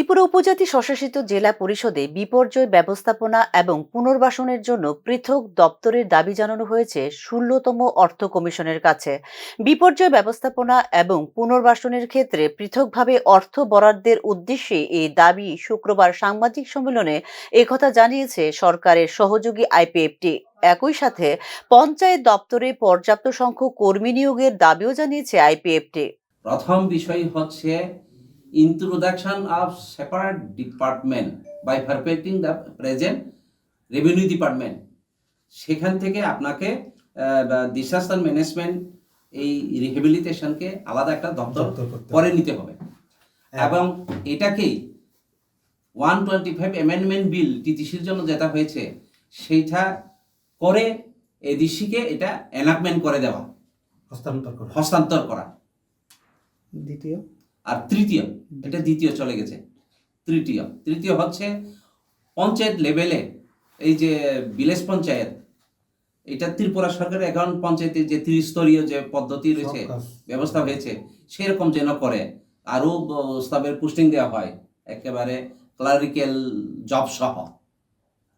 ত্রিপুরা উপজাতি স্বশাসিত জেলা পরিষদে বিপর্যয় ব্যবস্থাপনা এবং পুনর্বাসনের জন্য পৃথক দপ্তরের দাবি জানানো হয়েছে ১৬তম অর্থ কমিশনের কাছে। বিপর্যয় ব্যবস্থাপনা এবং পুনর্বাসনের ক্ষেত্রে পৃথকভাবে অর্থ বরাদ্দের উদ্দেশ্যে এই দাবি শুক্রবার সাংবাদিক সম্মেলনে একথা জানিয়েছে সরকারের সহযোগী আইপিএফটি। একই সাথে পঞ্চায়েত দপ্তরে পর্যাপ্ত সংখ্যক কর্মী নিয়োগের দাবিও জানিয়েছে আইপিএফটি। প্রথম বিষয় হচ্ছে introduction of separate department by perpetuating the present revenue department। সেখান থেকে আপনাকে ডিসাস্টার ম্যানেজমেন্ট এই রিহেবিলিটেশনকে আলাদা একটা দপ্তর করে নিতে হবে এবং এটাকেই 125 অ্যামেন্ডমেন্ট বিল টিটিসির জন্য যেটা হয়েছে সেইটা করে এডিসিকে এটা এনাকমেন্ট করে দেওয়া, হস্তান্তর করা। দ্বিতীয় আর তৃতীয়, এটা দ্বিতীয় চলে গেছে, তৃতীয় হচ্ছে পঞ্চায়েত লেভেলে এই যে ভিলেজ পঞ্চায়েত, এটা ত্রিপুরা সরকারের অ্যাকাউন্ট পঞ্চায়েতের যে ত্রিস্তরীয় যে পদ্ধতি রয়েছে, ব্যবস্থা হয়েছে, সেরকম যেন করে আরও স্টাফের পোস্টিং দেওয়া হয়, একেবারে ক্লারিক্যাল জব সহ।